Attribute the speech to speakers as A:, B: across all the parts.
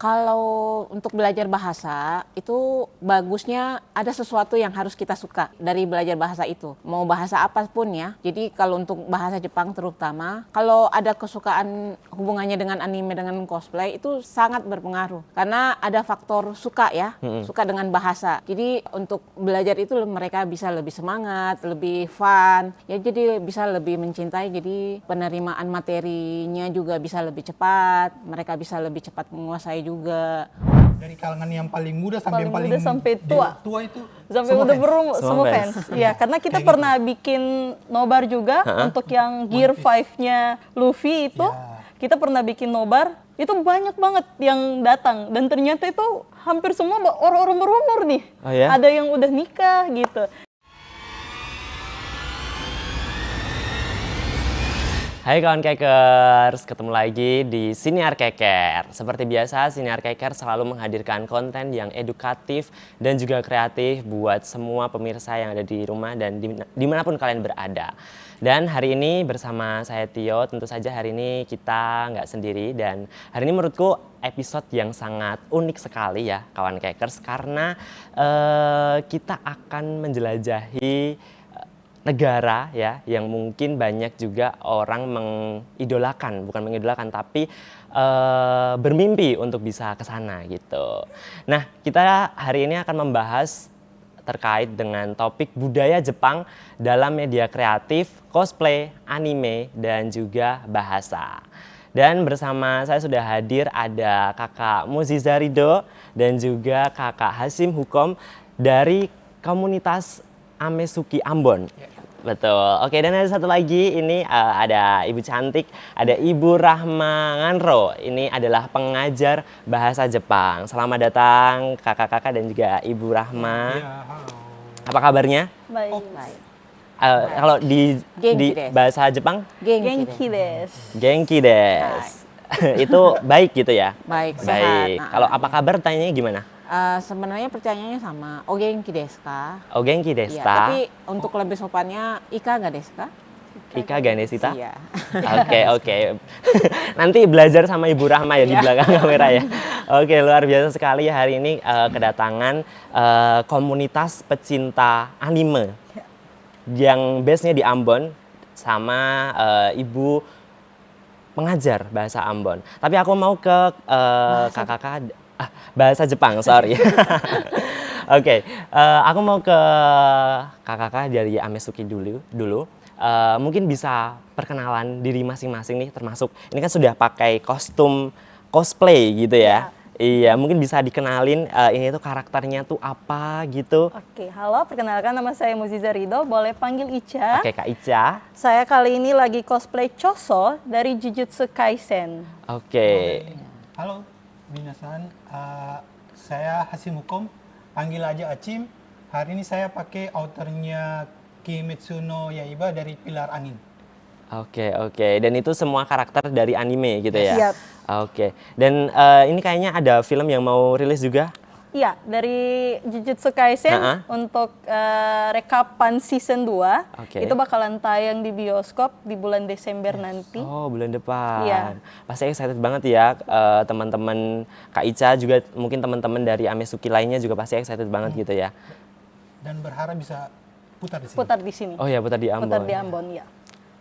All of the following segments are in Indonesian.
A: Kalau untuk belajar bahasa itu bagusnya ada sesuatu yang harus kita suka dari belajar bahasa itu. Mau bahasa apapun ya. Jadi kalau untuk bahasa Jepang terutama, kalau ada kesukaan hubungannya dengan anime, dengan cosplay itu sangat berpengaruh. Karena ada faktor suka ya, suka dengan bahasa. Jadi untuk belajar itu mereka bisa lebih semangat, lebih fun. Ya jadi bisa lebih mencintai, jadi penerimaan materinya juga bisa lebih cepat. Mereka bisa lebih cepat menguasai juga.
B: Dari kalangan yang paling muda sampai
C: Paling muda sampai tua.
B: tua itu
C: Sampai
B: semua
C: udah
B: fans.
C: semua fans. Iya, karena kita
B: Kayak
C: pernah bikin nobar juga untuk yang Gear 5-nya Luffy itu.
B: Ya.
C: Kita pernah bikin nobar, itu banyak banget yang datang dan ternyata itu hampir semua orang-orang berumur nih.
D: Oh ya?
C: Ada yang udah nikah gitu.
D: Hai kawan Kekers, ketemu lagi di Siniar Keker. Seperti biasa, Siniar Keker selalu menghadirkan konten yang edukatif dan juga kreatif buat semua pemirsa yang ada di rumah dan dimanapun kalian berada. Dan hari ini bersama saya Tio, tentu saja hari ini kita nggak sendiri dan hari ini menurutku episode yang sangat unik sekali ya kawan Kekers karena kita akan menjelajahi negara ya yang mungkin banyak juga orang mengidolakan, bukan mengidolakan tapi bermimpi untuk bisa ke sana gitu. Nah, kita hari ini akan membahas terkait dengan topik budaya Jepang dalam media kreatif, cosplay, anime, dan juga bahasa. Dan bersama saya sudah hadir ada Kakak Muziza Ridho dan juga Kakak Hasim Hukom dari komunitas Amesuki Ambon. Betul. Oke, dan ada satu lagi, ini ada Ibu cantik, ada Ibu Rahma Nganro. Ini adalah pengajar bahasa Jepang. Selamat datang kakak-kakak dan juga Ibu Rahma.
B: Ya, halo.
D: Apa kabarnya?
C: Baik.
D: Kalau di bahasa Jepang?
C: Genki desu.
D: Genki desu. Itu baik gitu ya?
A: Baik,
D: Baik.
A: sehat.
D: Kalau apa kabar tanyanya gimana?
A: Sebenarnya pertanyaannya sama, o genki desu ka?
D: O genki desu
A: Iya,
D: ta?
A: tapi untuk lebih sopannya, ika nggak desu ka?
D: Ika ganesita?
A: Iya.
D: Oke. Nanti belajar sama Ibu Rahma ya di belakang kamera ya. Oke, luar biasa sekali hari ini kedatangan komunitas pecinta anime yang base-nya di Ambon sama Ibu pengajar bahasa Ambon. Tapi aku mau ke kakak-kakak bahasa Jepang, sorry. Oke, aku mau ke kakak-kakak dari Amesuki dulu. Mungkin bisa perkenalan diri masing-masing nih, termasuk ini kan sudah pakai kostum cosplay gitu ya. Iya, mungkin bisa dikenalin ini tuh karakternya tuh apa gitu.
C: Oke, halo, perkenalkan nama saya Muziza Ridho, boleh panggil Ica.
D: Oke, Kak Ica.
C: Saya kali ini lagi cosplay Choso dari Jujutsu Kaisen.
D: Oke.
B: Halo, minasan. Saya Hasim Hukom, panggil aja Acim. Hari ini saya pakai outernya Kimetsu no Yaiba dari Pilar Angin.
D: Oke. Dan itu semua karakter dari anime gitu ya?
C: Siap.
D: Oke. Dan ini kayaknya ada film yang mau rilis juga?
C: Iya, dari Jujutsu Kaisen untuk rekapan season 2.
D: Oke.
C: Itu bakalan tayang di bioskop di bulan Desember nanti.
D: Oh, bulan depan.
C: Iya.
D: Pasti excited banget ya teman-teman Kak Ica juga, mungkin teman-teman dari Amesuki lainnya juga pasti excited banget gitu ya.
B: Dan berharap bisa putar di sini.
C: Putar di sini.
D: Oh ya, putar di Ambon.
C: Putar di Ambon, ya.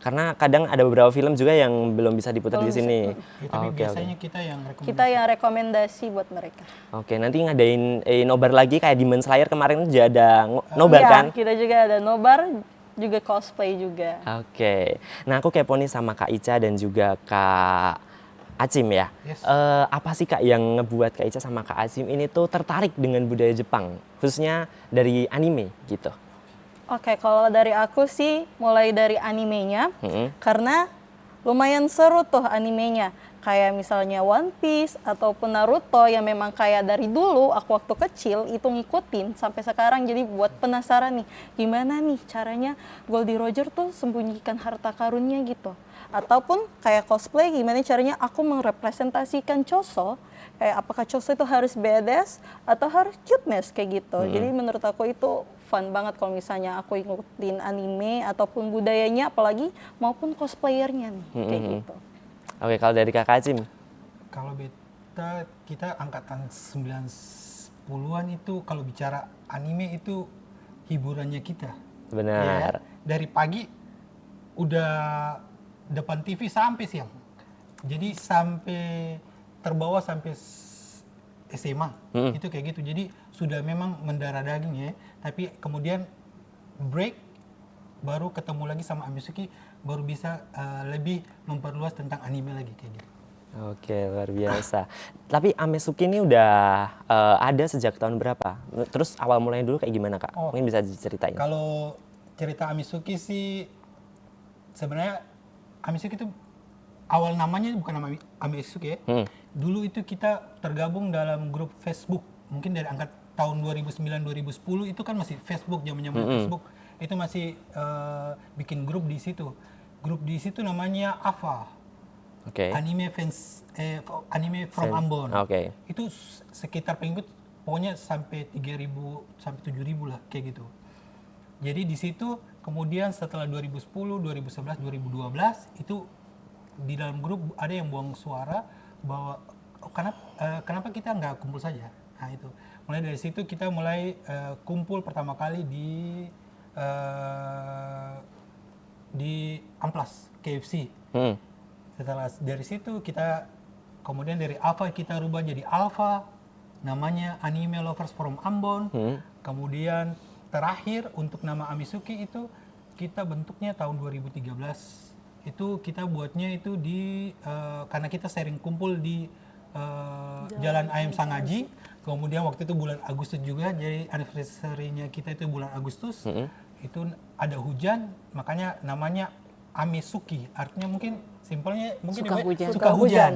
D: Karena kadang ada beberapa film juga yang belum bisa diputar di sini.
B: Ya, tapi biasanya kita yang rekomendasi.
C: Kita yang rekomendasi buat mereka.
D: Oke, nanti ngadain nobar lagi kayak Demon Slayer kemarin juga ada nobar
C: Iya,
D: kan?
C: kita juga ada nobar, juga cosplay juga.
D: Oke. Nah, aku kepo nih sama Kak Ica dan juga Kak Acim ya.
B: Yes.
D: Apa sih Kak yang ngebuat Kak Ica sama Kak Acim ini tuh tertarik dengan budaya Jepang, khususnya dari anime gitu?
C: Oke, kalau dari aku sih mulai dari animenya, karena lumayan seru tuh animenya. Kayak misalnya One Piece ataupun Naruto yang memang kayak dari dulu aku waktu kecil itu ngikutin sampai sekarang, jadi buat penasaran nih gimana nih caranya Goldie Roger tuh sembunyikan harta karunnya gitu. Ataupun kayak cosplay gimana caranya aku merepresentasikan Choso, kayak apakah Choso itu harus badass atau harus cuteness kayak gitu. Jadi menurut aku itu fun banget kalau misalnya aku ngikutin anime ataupun budayanya apalagi maupun cosplayernya nih kayak gitu.
D: Oke, kalau dari Kakak Acim?
B: Kalau kita angkatan 90-an itu kalau bicara anime itu hiburannya kita.
D: Benar.
B: Ya, dari pagi udah depan TV sampai siang. Jadi sampai terbawa sampai SMA itu kayak gitu. Jadi sudah memang mendarah daging ya. Tapi kemudian break baru ketemu lagi sama Amizuki baru bisa lebih memperluas tentang anime lagi kayak gitu.
D: Oke, luar biasa. Tapi Amizuki ini udah ada sejak tahun berapa? Terus awal mulanya dulu kayak gimana, Kak?
B: Oh.
D: Mungkin bisa diceritain.
B: Kalau cerita Amizuki sih sebenarnya Amizuki itu awal namanya bukan nama Amizuki ya. Dulu itu kita tergabung dalam grup Facebook. Mungkin dari angkat tahun 2009-2010 itu kan masih Facebook, zaman-zaman Facebook. Itu masih bikin grup di situ. Grup di situ namanya AFA.
D: Oke.
B: Anime from Ambon.
D: Oke.
B: Itu sekitar pengikut pokoknya sampai 3.000 sampai 7.000 lah kayak gitu. Jadi di situ kemudian setelah 2010, 2011, 2012 itu di dalam grup ada yang buang suara bahwa kenapa kita nggak kumpul saja. Nah itu mulai dari situ kita mulai kumpul pertama kali di Amplas KFC. Setelah dari situ kita kemudian dari Alpha kita rubah jadi Alpha, namanya Anime Lovers from Ambon. Kemudian terakhir untuk nama Amizuki itu kita bentuknya tahun 2013. Itu kita buatnya itu karena kita sering kumpul di Jalan Ayam Sangaji. Kemudian waktu itu bulan Agustus juga, jadi anniversary-nya kita itu bulan Agustus. Itu ada hujan, makanya namanya Amizuki. Artinya mungkin simpelnya mungkin
A: Suka hujan.
B: suka hujan.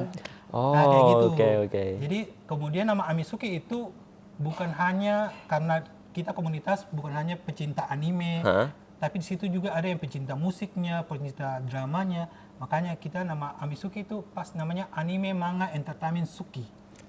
D: Oh,
B: Nah, kayak gitu.
D: oke.
B: Jadi kemudian nama Amizuki itu bukan hanya karena kita komunitas bukan hanya pecinta anime, tapi di situ juga ada yang pecinta musiknya, pecinta dramanya. Makanya kita nama Amizuki itu pas namanya Anime Manga Entertainment Suki.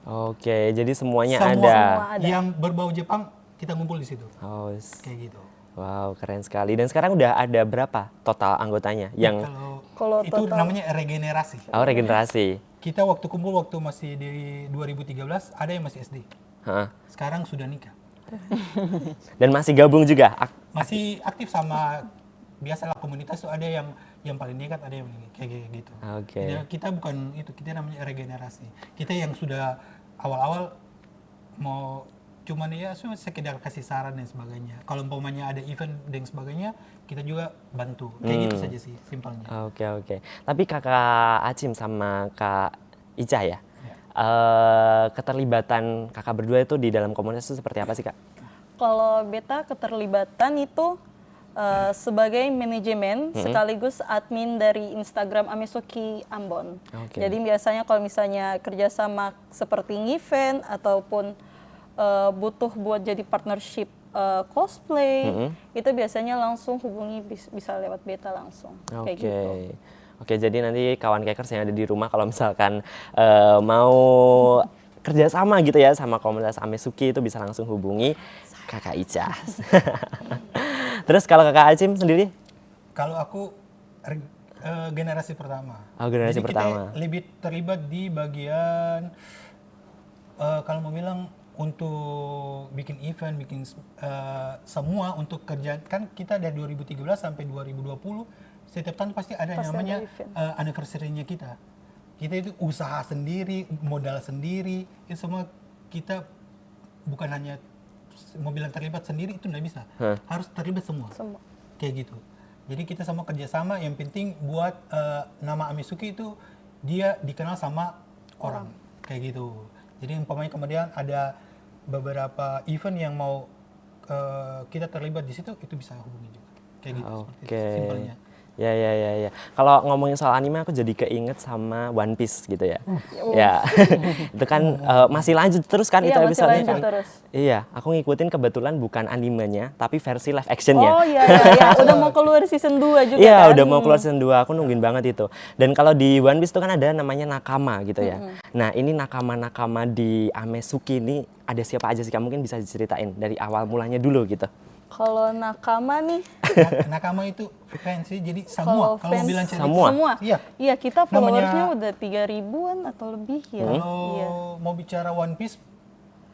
D: Oke, jadi semuanya
B: Semua
D: ada.
B: yang berbau Jepang kita ngumpul di situ.
D: Oh,
B: Kayak gitu.
D: wow, keren sekali. Dan sekarang udah ada berapa total anggotanya? Yang
C: Kalau
B: itu
C: total-
B: namanya regenerasi.
D: regenerasi.
B: Kita waktu kumpul waktu masih di 2013 ada yang masih SD.
D: Hah.
B: Sekarang sudah nikah.
D: Dan masih gabung juga.
B: Masih aktif sama biasalah komunitas tuh ada yang paling nekat, ada yang kayak gitu.
D: Oke.
B: Jadi kita bukan itu, kita namanya regenerasi. Kita yang sudah awal-awal mau cuman ya sekedar kasih saran dan sebagainya. Kalau umpamanya ada event dan sebagainya, kita juga bantu. Kayak gitu saja sih, simpelnya.
D: Oke. Tapi Kakak Acim sama Kak Ica ya? Keterlibatan kakak berdua itu di dalam komunitas itu seperti apa sih, Kak?
C: Kalau beta keterlibatan itu sebagai manajemen sekaligus admin dari Instagram Amizuki Ambon.
D: Oke.
C: Jadi biasanya kalau misalnya kerjasama seperti event ataupun butuh buat jadi partnership cosplay, itu biasanya langsung hubungi bisa lewat beta langsung. Kayak
D: Oke.
C: gitu.
D: Oke, jadi nanti kawan Kekers yang ada di rumah kalau misalkan mau kerjasama gitu ya sama komunitas Amizuki itu bisa langsung hubungi Kakak Ica. Terus kalau Kakak Acim sendiri?
B: Kalau aku generasi pertama.
D: Oh, generasi
B: Jadi
D: pertama.
B: kita lebih terlibat di bagian kalau mau bilang untuk bikin event, bikin semua untuk kerjaan kan kita dari 2013 sampai 2020 setiap tahun pasti ada yang
C: Pasti
B: namanya
C: ada event.
B: anniversary-nya kita. Kita itu usaha sendiri, modal sendiri, itu semua kita bukan hanya mau bilang terlibat sendiri itu nggak bisa, harus terlibat semua.
C: Semua.
B: Kayak gitu. Jadi kita sama kerjasama, yang penting buat nama Amizuki itu dia dikenal sama orang. Kayak gitu. Jadi umpamanya kemudian ada beberapa event yang mau kita terlibat di situ, itu bisa hubungi juga. Kayak gitu. Seperti itu,
D: Oke.
B: simpelnya.
D: Ya. Kalau ngomongin soal anime aku jadi keinget sama One Piece gitu ya. Ya. Itu kan masih lanjut terus kan
C: Iya,
D: itu
C: masih
D: episode
C: lanjut
D: kan.
C: terus.
D: Iya, aku ngikutin kebetulan bukan animenya tapi versi live actionnya.
C: Oh iya, udah mau keluar season 2 juga
D: Iya,
C: kan?
D: udah mau keluar season 2, aku nungguin banget itu. Dan kalau di One Piece itu kan ada namanya nakama gitu ya. Nah, ini nakama-nakama di Amizuki ini ada siapa aja sih? Kamu mungkin bisa diceritain dari awal mulanya dulu gitu.
C: Kalau nakama nih,
B: Nakama itu fans sih, jadi
C: kalau
B: semua. Kalau
C: fans
B: bilang cerita,
D: Semua?
B: Iya.
C: Iya, kita
B: Namanya-
C: followersnya udah 3 ribuan atau lebih ya.
B: Kalau
C: Iya.
B: mau bicara One Piece,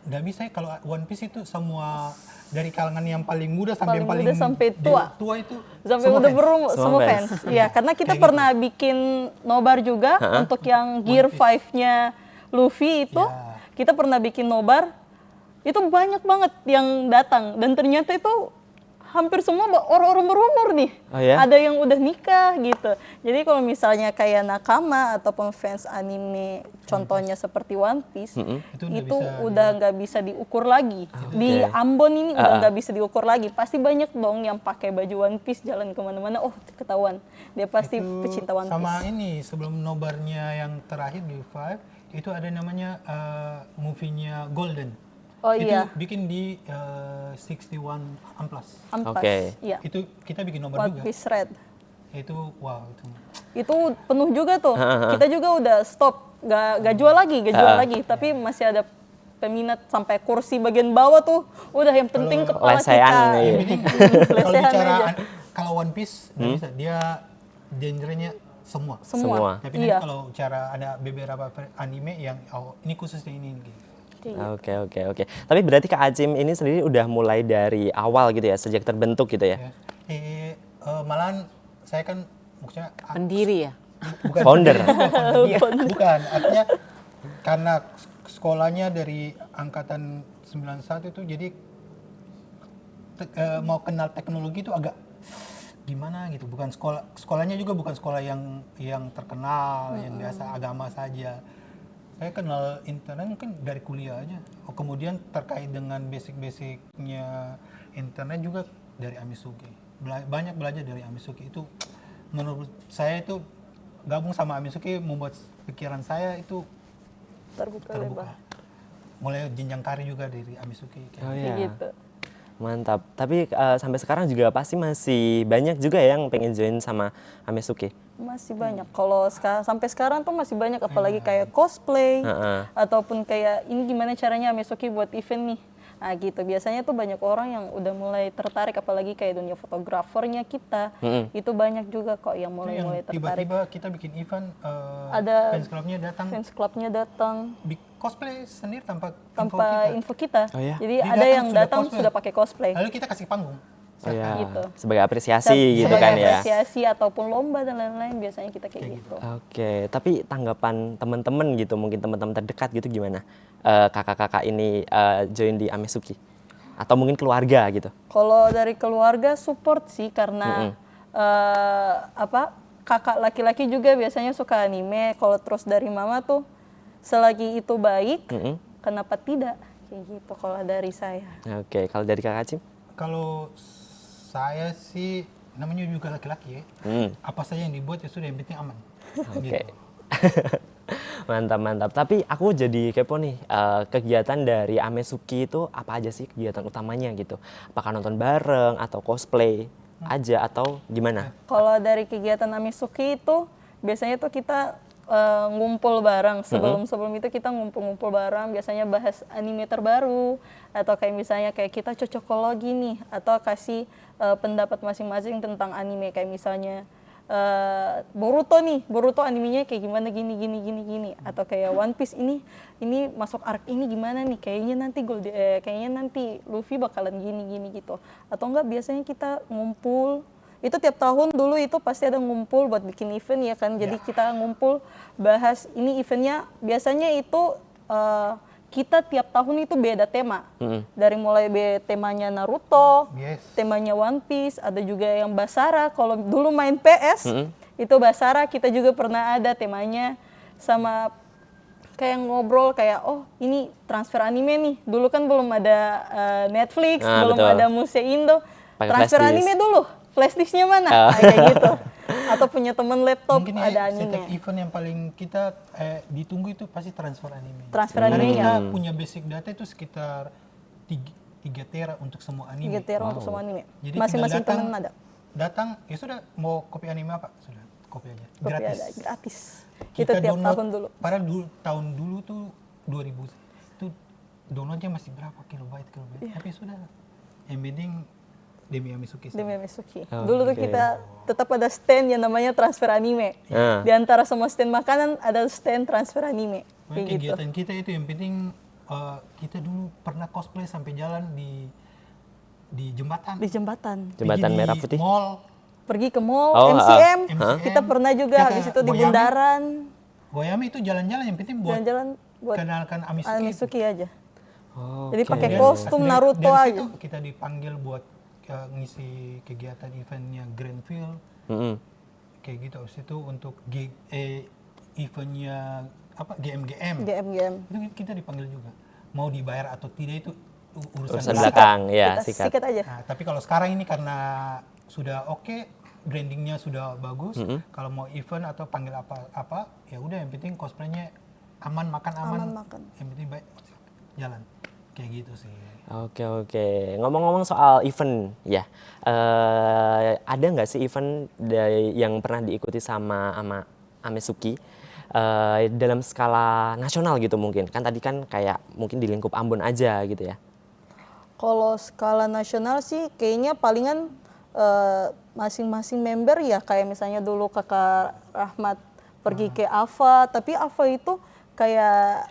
B: nggak bisa ya. Kalau One Piece itu semua dari kalangan yang paling muda sampai yang
C: Paling
B: paling
C: muda sampai tua.
B: tua itu
C: Sampai
B: semua
C: udah
B: fans.
C: berumur
D: Semua
C: semua
D: fans.
C: fans. Iya, karena kita
B: Kayak
C: pernah bikin nobar juga untuk yang Gear 5-nya Luffy itu.
B: Ya.
C: Kita pernah bikin nobar. Itu banyak banget yang datang dan ternyata itu hampir semua orang-orang berumur nih.
D: Oh ya?
C: Ada yang udah nikah gitu. Jadi kalau misalnya kayak nakama ataupun fans anime contohnya seperti One Piece,
B: Itu
C: itu
B: nggak bisa
C: udah nggak bisa diukur lagi. Di Ambon ini udah nggak bisa diukur lagi. Pasti banyak dong yang pakai baju One Piece jalan kemana-mana. Oh, ketahuan dia pasti
B: Itu
C: pecinta One
B: sama
C: Piece.
B: ini sebelum nobarnya yang terakhir di Five itu ada namanya movie-nya Golden.
C: Oh
B: itu
C: iya,
B: bikin di 61 Amplas.
C: Ampas.
D: Oke.
C: Iya.
B: Itu kita bikin nobar
C: One
B: juga.
C: Piece Red.
B: Itu wow itu.
C: Itu penuh juga tuh. Kita juga udah stop, gak jual lagi, tapi masih ada peminat sampai kursi bagian bawah tuh. Udah yang penting kepala
D: lesehan
C: kita.
D: nih.
B: Yang penting kalau
C: Lesehan
B: bicara
C: aja.
B: kalau One Piece nggak bisa, dia genrenya semua.
C: Semua.
B: Tapi
C: Iya.
B: nanti kalau cara ada beberapa anime yang ini khususnya ini gitu.
D: Oke. Tapi berarti Kak Acim ini sendiri udah mulai dari awal gitu ya, sejak terbentuk gitu ya?
B: Ya. Malahan saya kan maksudnya
A: Pendiri ya.
B: bukan
D: Founder.
B: Iya, bukan. Artinya karena sekolahnya dari angkatan 91 itu jadi mau kenal teknologi itu agak gimana gitu. Bukan sekolahnya juga bukan sekolah yang terkenal, yang biasa agama saja. Saya kenal internet mungkin dari kuliah aja. Kemudian terkait dengan basic-basicnya internet juga dari Amisuke. Banyak belajar dari Amisuke. Itu menurut saya itu gabung sama Amisuke membuat pikiran saya itu
C: Terbuka
B: terbuka.
C: lebar.
B: Mulai jenjang karir juga dari Amisuke.
D: Oh
C: Kayak
D: iya.
C: gitu.
D: Mantap. Tapi sampai sekarang juga pasti masih banyak juga ya yang pengen join sama Amesuke.
C: Masih banyak. Kalau sampai sekarang tuh masih banyak, apalagi kayak cosplay ataupun kayak ini gimana caranya Amesuke buat event nih. Nah gitu. Biasanya tuh banyak orang yang udah mulai tertarik, apalagi kayak dunia fotografernya kita. Itu banyak juga kok yang
B: Itu
C: mulai
B: yang
C: tertarik.
B: tiba-tiba kita bikin event,
C: Ada
B: fans clubnya datang
C: Fans clubnya datang
B: cosplay sendiri tanpa
C: tanpa
B: info
C: info kita.
D: Oh ya?
C: Jadi
B: Dia
C: ada
B: datang
C: yang
B: sudah
C: datang
B: cosplay.
C: sudah pakai cosplay.
B: kita. Lalu kita kasih panggung.
D: Oh ya.
C: Gitu.
D: Sebagai apresiasi gitu
C: Sebagai
D: kan ya.
C: apresiasi ataupun lomba dan lain-lain biasanya kita kayak gitu.
D: Oke, tapi tanggapan teman-teman gitu, mungkin teman-teman terdekat gitu gimana? Kakak-kakak ini join di Amesuke? Atau mungkin keluarga gitu?
C: Kalau dari keluarga support sih karena kakak laki-laki juga biasanya suka anime. Kalau terus dari mama tuh selagi itu baik, kenapa tidak? Kayak gitu kalau dari saya.
D: Oke, kalau dari Kak Acim?
B: Kalau saya sih namanya juga laki-laki ya. Apa saja yang dibuat ya sudah, yang penting aman.
D: Oke. Mantap. Tapi aku jadi kepo nih, kegiatan dari Amesuke itu apa aja sih kegiatan utamanya gitu? Apakah nonton bareng atau cosplay aja atau gimana?
C: Kalau dari kegiatan Amesuke itu biasanya tuh kita ngumpul bareng. Sebelum itu kita ngumpul-ngumpul bareng, biasanya bahas anime terbaru atau kayak misalnya kayak kita cocokologi nih atau kasih pendapat masing-masing tentang anime, kayak misalnya Boruto animenya kayak gimana gini atau kayak One Piece ini masuk arc ini gimana nih, kayaknya nanti Luffy bakalan gini gitu. Atau enggak biasanya kita ngumpul itu tiap tahun, dulu itu pasti ada ngumpul buat bikin event ya kan. Jadi kita ngumpul bahas ini eventnya, biasanya itu kita tiap tahun itu beda tema. Dari mulai temanya Naruto, temanya One Piece, ada juga yang Basara. Kalau dulu main PS, itu Basara kita juga pernah ada temanya, sama kayak ngobrol kayak oh ini transfer anime nih. Dulu kan belum ada Netflix, belum
D: betul.
C: ada Muse Indo.
D: Pakai
C: Transfer
D: flash disk.
C: anime dulu, flash disknya mana? Kayak gitu. Atau punya temen laptop
B: Mungkin
C: ada
B: setiap
C: anime.
B: event yang paling kita ditunggu itu pasti transfer anime.
C: Transfer
B: Karena
C: anime
B: kita
C: ya.
B: punya basic data itu sekitar 3 tera untuk semua anime.
C: 3 tera untuk semua anime.
B: Jadi
C: Masing-masing
B: tinggal
C: temen ada.
B: Datang, ya sudah mau kopi anime apa? Sudah, kopi aja.
C: Kopi
B: Gratis.
C: ada, gratis.
B: Kita
C: Itu tiap
B: download,
C: tahun dulu.
B: Padahal tahun dulu tuh 2000 itu downloadnya masih berapa kilobyte. Tapi sudah, yang penting Demi Amizuki.
C: Demi Amizuki.
D: Oh,
C: Dulu tuh
D: oke.
C: kita tetap ada stand yang namanya transfer anime.
D: Ah.
C: Di antara semua stand makanan ada stand transfer anime.
B: Makanya
C: Kayak gitu.
B: kegiatan kita itu yang penting kita dulu pernah cosplay sampai jalan di jembatan.
C: Di jembatan.
D: Jembatan
B: Pergi
D: Merah
B: di
D: Putih.
B: Mall.
C: Pergi ke mall,
D: Oh,
C: MCM.
B: MCM.
C: Kita pernah juga
B: Kita
C: habis itu di
B: Goyami.
C: bundaran.
B: Goyami itu jalan-jalan yang penting buat
C: Jalan-jalan buat
B: kenalkan Amizuki.
C: Amizuki aja.
D: Oh,
C: Jadi
D: oke.
C: pakai
B: Kemudian
C: kostum
B: dari-
C: Naruto
B: dari
C: aja.
B: situ kita dipanggil buat ngisi kegiatan eventnya Grandfield
D: Mm-mm.
B: kayak gitu. Habis itu untuk eventnya GM
C: GM.
B: itu kita dipanggil juga. Mau dibayar atau tidak itu urusan
D: Urusan
B: belakang.
D: belakang, ya,
C: Kita sikat aja.
B: Nah, tapi kalau sekarang ini karena sudah oke, brandingnya sudah bagus. Kalau mau event atau panggil apa, ya udah yang penting cosplaynya aman, makan aman.
C: Aman makan.
B: Yang penting baik jalan. Kayak gitu sih.
D: Oke. Ngomong-ngomong soal event, ya, ada nggak sih event yang pernah diikuti sama Amizuki dalam skala nasional gitu mungkin? Kan tadi kan kayak mungkin di lingkup Ambon aja gitu ya.
C: Kalau skala nasional sih kayaknya palingan masing-masing member ya, kayak misalnya dulu Kakak Rahmat pergi ke AVA, tapi AVA itu kayak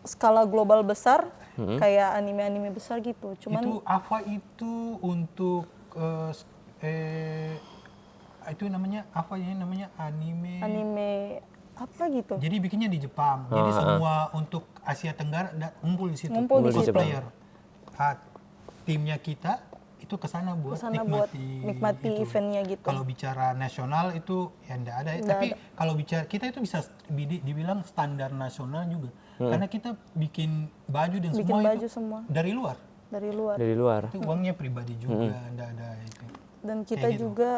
C: skala global besar, kayak anime-anime besar gitu. Cuman
B: Itu AVA itu untuk itu namanya AVA ini namanya
C: anime apa gitu.
B: Jadi bikinnya di Jepang. Jadi semua untuk Asia Tenggara ngumpul di situ.
C: Ngumpul di situ.
B: Cosplayer. Timnya kita itu kesana buat
C: Kesana buat nikmati
B: itu.
C: eventnya gitu.
B: Kalau bicara nasional itu ya enggak ada. Tapi kalau bicara kita itu bisa dibilang standar nasional juga. Karena kita bikin baju dan
C: Bikin
B: semua
C: baju
B: itu
C: semua
B: dari luar.
C: dari luar.
D: Dari luar.
B: Itu uangnya pribadi juga, enggak ada itu.
C: Dan kita
B: Kayak gitu.
C: juga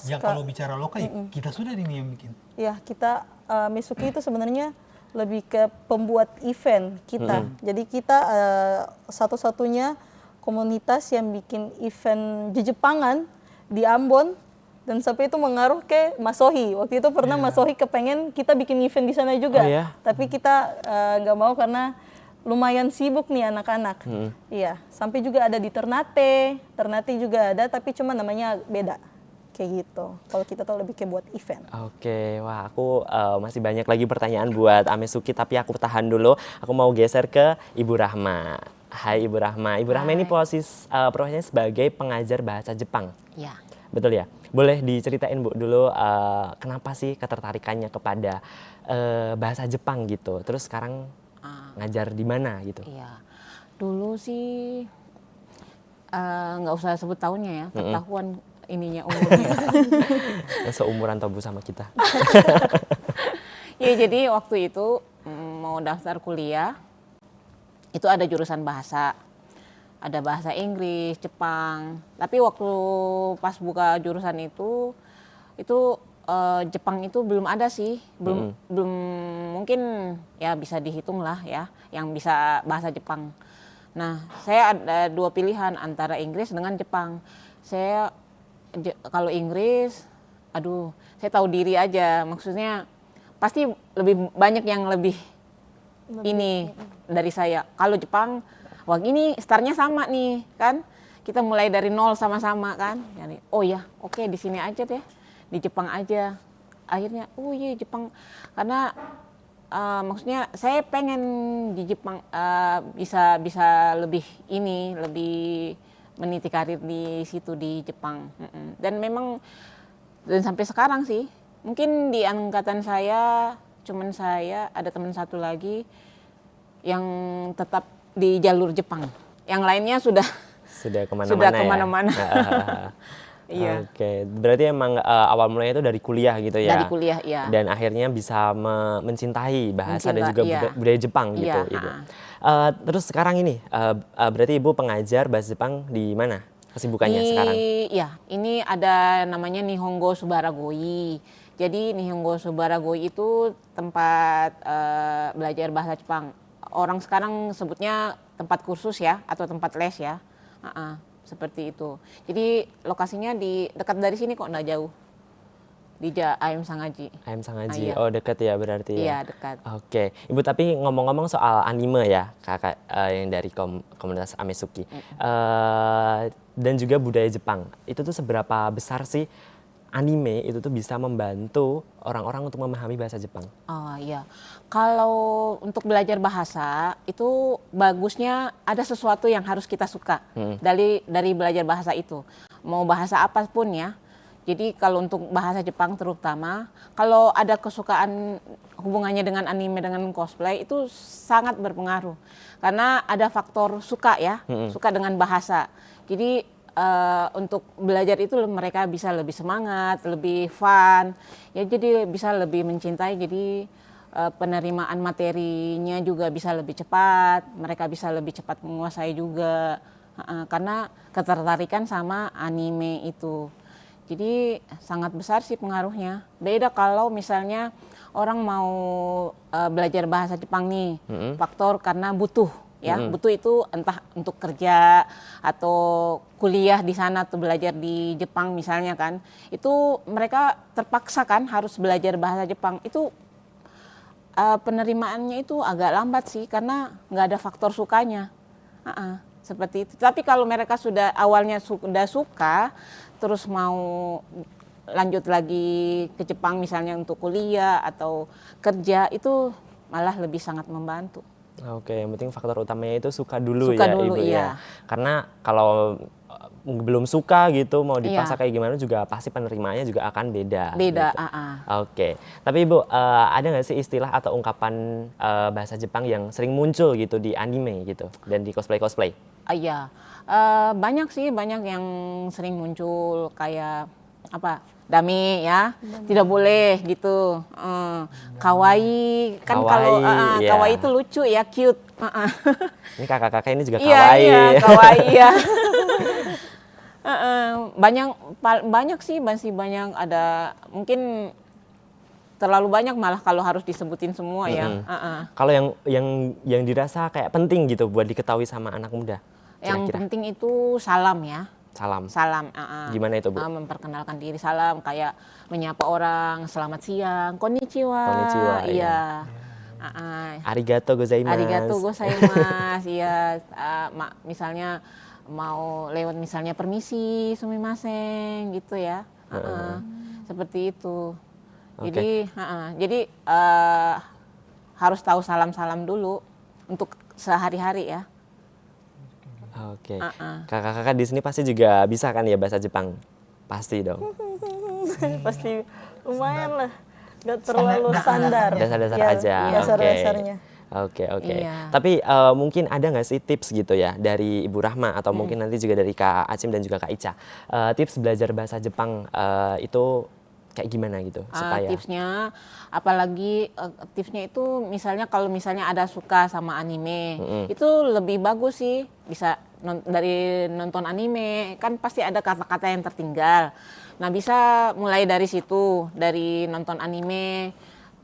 B: Yang kalau bicara lokal ya kita sudah ini yang bikin.
C: ya kita Amizuki itu sebenarnya lebih ke pembuat event kita. Jadi kita satu-satunya komunitas yang bikin event Jepangan di Ambon, dan sampai itu mengaruh ke Masohi. Waktu itu pernah Masohi kepengen kita bikin event di sana juga,
D: Oh, ya?
C: tapi kita nggak mau karena lumayan sibuk nih anak-anak. Iya, sampai juga ada di Ternate juga ada, tapi cuma namanya beda. Kayak gitu. Kalau kita tahu lebih kayak buat event.
D: Oke, wah aku masih banyak lagi pertanyaan buat Amizuki, tapi aku tahan dulu. Aku mau geser ke Ibu Rahma. Hai Ibu Rahma. Ibu Rahma ini profesinya sebagai pengajar bahasa Jepang.
A: Ya.
D: Betul ya? Boleh diceritain Bu dulu kenapa sih ketertarikannya kepada bahasa Jepang gitu. Terus sekarang ngajar di mana gitu?
A: Iya. Dulu sih nggak usah sebut tahunnya ya, ketahuan ininya umurnya.
D: Seumuran Tobu sama kita.
A: Ya jadi waktu itu mau daftar kuliah, itu ada jurusan bahasa. Ada bahasa Inggris, Jepang. Tapi waktu pas buka jurusan itu Jepang itu belum ada sih, belum mungkin ya bisa dihitung lah ya, yang bisa bahasa Jepang. Nah, saya ada dua pilihan antara Inggris dengan Jepang. Saya kalau Inggris, aduh, saya tahu diri aja, maksudnya pasti lebih banyak yang lebih ini dari saya. Kalau Jepang, wah ini startnya sama nih kan, kita mulai dari nol sama-sama kan. Jadi, oh ya, oke di sini aja deh. Di Jepang aja. Akhirnya, oh iya Jepang, karena maksudnya saya pengen di Jepang bisa lebih meniti karir di situ di Jepang. Dan memang dan sampai sekarang sih, mungkin di angkatan saya cuman saya ada teman satu lagi yang tetap di jalur Jepang. Yang lainnya sudah kemana-mana.
D: Ya?
A: Iya.
D: Oke, berarti emang awal mulanya itu dari kuliah gitu ya?
A: Dari kuliah, iya.
D: Dan akhirnya bisa mencintai bahasa dan juga
A: iya.
D: budaya Jepang gitu,
A: Iya,
D: Ibu. Terus sekarang ini, berarti Ibu pengajar bahasa Jepang di mana kesibukannya sekarang?
A: Iya, ini ada namanya Nihongo Subaragoi. Jadi Nihongo Subaragoi itu tempat belajar bahasa Jepang. Orang sekarang sebutnya tempat kursus ya, atau tempat les ya. Seperti itu. Jadi lokasinya di dekat dari sini kok, nggak jauh. di AIM Sangaji.
D: AIM Sangaji.
A: Iya.
D: Oh, dekat ya berarti ya.
A: Iya, dekat.
D: Oke, Ibu, tapi ngomong-ngomong soal anime ya, kakak yang dari komunitas Amesuki, dan juga budaya Jepang, itu tuh seberapa besar sih anime itu tuh bisa membantu orang-orang untuk memahami bahasa Jepang?
A: Oh iya, kalau untuk belajar bahasa itu bagusnya ada sesuatu yang harus kita suka dari belajar bahasa itu. Mau bahasa apapun ya. Jadi kalau untuk bahasa Jepang terutama, kalau ada kesukaan hubungannya dengan anime dengan cosplay itu sangat berpengaruh. Karena ada faktor suka ya, suka dengan bahasa. Jadi untuk belajar itu mereka bisa lebih semangat, lebih fun, ya jadi bisa lebih mencintai. Jadi penerimaan materinya juga bisa lebih cepat, mereka bisa lebih cepat menguasai juga karena ketertarikan sama anime itu. Jadi sangat besar sih pengaruhnya. Beda kalau misalnya orang mau belajar bahasa Jepang nih, faktor karena butuh. Ya, butuh itu entah untuk kerja atau kuliah di sana atau belajar di Jepang misalnya kan, itu mereka terpaksa kan harus belajar bahasa Jepang. Itu penerimaannya itu agak lambat sih karena nggak ada faktor sukanya. Seperti itu. Tapi kalau mereka sudah awalnya sudah suka, terus mau lanjut lagi ke Jepang misalnya untuk kuliah atau kerja, itu malah lebih sangat membantu.
D: Oke, yang penting faktor utamanya itu suka dulu
A: Suka
D: ya
A: dulu,
D: Ibu
A: iya.
D: ya. Karena kalau belum suka gitu mau dipaksa kayak gimana juga pasti penerimaannya juga akan beda.
A: Beda,
D: Gitu. Oke, tapi Ibu ada nggak sih istilah atau ungkapan bahasa Jepang yang sering muncul gitu di anime gitu dan di cosplay?
A: Iya, banyak sih, banyak yang sering muncul kayak apa? Dame ya, tidak boleh gitu. Kawaii kan, kalau
D: Kawaii,
A: kawaii
D: iya.
A: itu lucu ya, cute.
D: Ini kakak-kakak ini juga
A: Iya,
D: kawaii.
A: iya, kawaii ya. Banyak sih, masih banyak, ada mungkin terlalu banyak malah kalau harus disebutin semua ya.
D: Kalau yang dirasa kayak penting gitu buat diketahui sama anak muda.
A: Yang
D: Kira-kira
A: penting itu salam ya.
D: salam.
A: Salam.
D: Gimana itu, Bu?
A: Memperkenalkan diri, salam kayak menyapa orang, selamat siang, konnichiwa.
D: Konnichiwa,
A: Iya.
D: Arigato gozaimasu.
A: Arigato gozaimasu. Iya. Misalnya mau lewat misalnya permisi, sumimasen gitu ya. Seperti itu.
D: Oke.
A: Jadi harus tahu salam-salam dulu untuk sehari-hari ya.
D: Oke. Kakak-kakak di sini pasti juga bisa kan ya bahasa Jepang? Pasti dong.
C: Pasti lumayan lah, nggak terlalu standar.
D: Dasar-dasar
C: Ya,
D: aja.
C: Dasar-dasarnya.
D: Oke.
A: Iya.
D: Tapi mungkin ada nggak sih tips gitu ya dari Ibu Rahma atau mungkin nanti juga dari Kak Acim dan juga Kak Ica, tips belajar bahasa Jepang itu kayak gimana gitu supaya
A: Tipsnya, apalagi tipsnya itu misalnya kalau misalnya ada suka sama anime, itu lebih bagus sih bisa dari nonton anime, kan pasti ada kata-kata yang tertinggal. Nah, bisa mulai dari situ, dari nonton anime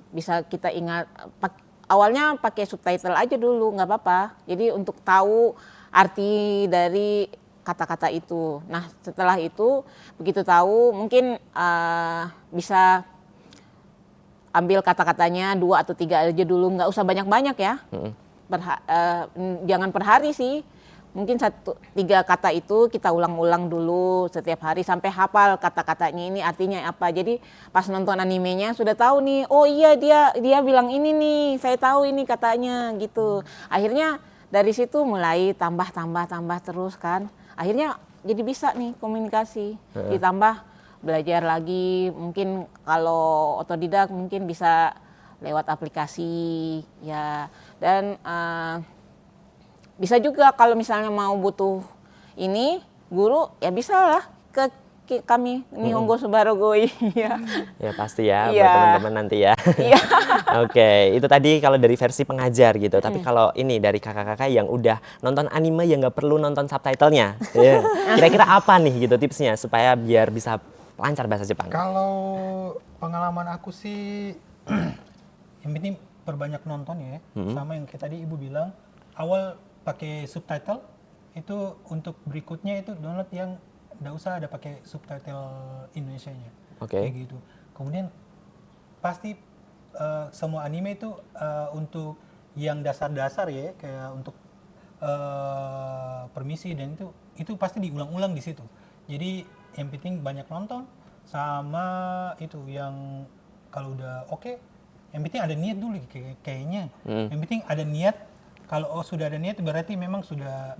A: bisa kita ingat. Awalnya pakai subtitle aja dulu, nggak apa-apa. Jadi untuk tahu arti dari kata-kata itu. Nah, setelah itu begitu tahu mungkin bisa ambil kata-katanya 2 atau 3 aja dulu, nggak usah banyak-banyak ya. Jangan per hari sih. Mungkin 3 kata itu kita ulang-ulang dulu setiap hari sampai hafal kata-katanya ini artinya apa. Jadi pas nonton animenya sudah tahu nih, oh iya dia bilang ini nih, saya tahu ini katanya gitu. Akhirnya dari situ mulai tambah terus kan. Akhirnya jadi bisa nih komunikasi. Ditambah belajar lagi, mungkin kalau otodidak mungkin bisa lewat aplikasi ya. Dan bisa juga kalau misalnya mau butuh ini guru ya bisa lah ke kami Nihongo Subarogoi ya.
D: ya pasti ya
A: Iya.
D: buat teman-teman nanti ya.
A: Iya.
D: Oke, itu tadi kalau dari versi pengajar gitu. Tapi kalau ini dari kakak-kakak yang udah nonton anime yang nggak perlu nonton subtitlenya, ya. Kira-kira apa nih gitu tipsnya supaya biar bisa lancar bahasa Jepang?
B: Kalau pengalaman aku sih, yang penting perbanyak nonton ya. Sama yang kayak tadi Ibu bilang, awal pakai subtitle, itu untuk berikutnya itu download yang nggak usah ada pakai subtitle Indonesianya.
D: Oke.
B: Kayak gitu. Kemudian pasti semua anime itu untuk yang dasar-dasar ya, kayak untuk permisi dan itu pasti diulang-ulang di situ. Jadi yang penting banyak nonton sama itu yang kalau udah oke, yang penting ada niat dulu kayaknya. Yang penting ada niat. Kalau sudah ada niat berarti memang sudah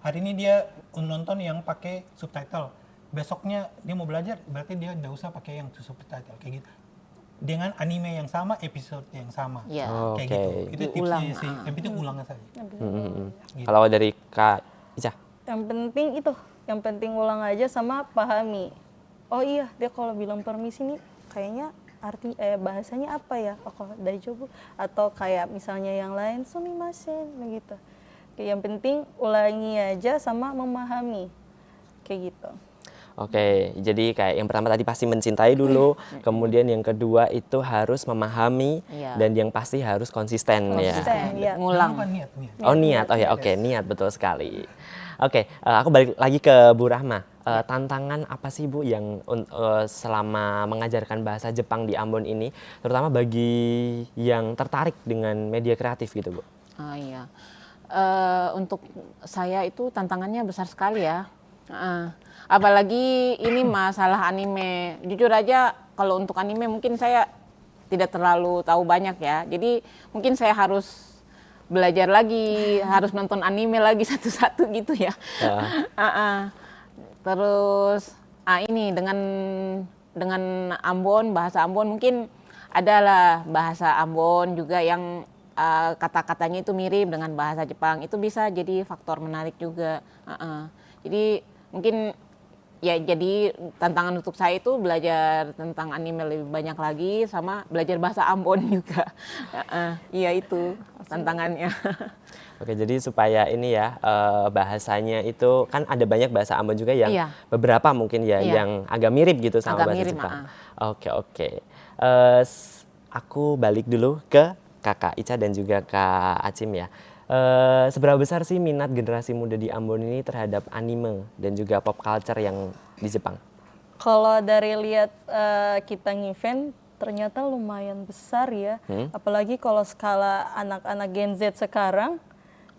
B: hari ini dia nonton yang pakai subtitle. Besoknya dia mau belajar berarti dia nggak usah pakai yang subtitle kayak gitu. Dengan anime yang sama, episode yang sama.
A: Iya.
B: Kayak
D: Oke.
B: gitu. Itu
A: Diulang,
B: tipsnya sih. Yang penting ulang saja. Gitu.
D: Kalau dari Kak Ica?
C: Yang penting itu, yang penting ulang aja sama pahami. Oh iya, dia kalau bilang permisi nih kayaknya bahasanya apa ya? Oh, daijoubu atau kayak misalnya yang lain sumimasen begitu. Yang penting ulangi aja sama memahami. Kayak gitu.
D: Oke, jadi kayak yang pertama tadi pasti mencintai dulu, kemudian yang kedua itu harus memahami,
A: Iya.
D: dan yang pasti harus konsisten, ya.
C: Konsisten, ya.
A: Ngulang.
B: Jangan lupa niat.
D: Oh niat, oh ya oke niat betul sekali. Oke, aku balik lagi ke Bu Rahma. Tantangan apa sih Bu yang selama mengajarkan bahasa Jepang di Ambon ini, terutama bagi yang tertarik dengan media kreatif gitu Bu?
A: Oh iya. Untuk saya itu tantangannya besar sekali ya. Apalagi ini masalah anime. Jujur aja kalau untuk anime mungkin saya tidak terlalu tahu banyak ya. Jadi mungkin saya harus belajar lagi, harus nonton anime lagi satu-satu gitu ya. Terus ini dengan Ambon, bahasa Ambon mungkin adalah bahasa Ambon juga yang kata-katanya itu mirip dengan bahasa Jepang. Itu bisa jadi faktor menarik juga. Jadi mungkin ya jadi tantangan untuk saya itu belajar tentang anime lebih banyak lagi sama belajar bahasa Ambon juga. Iya itu tantangannya.
D: Oke, jadi supaya ini ya bahasanya itu kan ada banyak bahasa Ambon juga yang
A: Iya.
D: beberapa mungkin ya
A: Iya.
D: yang agak mirip gitu sama
A: Agak
D: bahasa
A: mirip,
D: Jepang. Oke. Aku balik dulu ke Kakak Ica dan juga Kak Acim ya. Seberapa besar sih minat generasi muda di Ambon ini terhadap anime dan juga pop culture yang di Jepang?
C: Kalau dari lihat kita ngevent ternyata lumayan besar ya. Apalagi kalau skala anak-anak Gen Z sekarang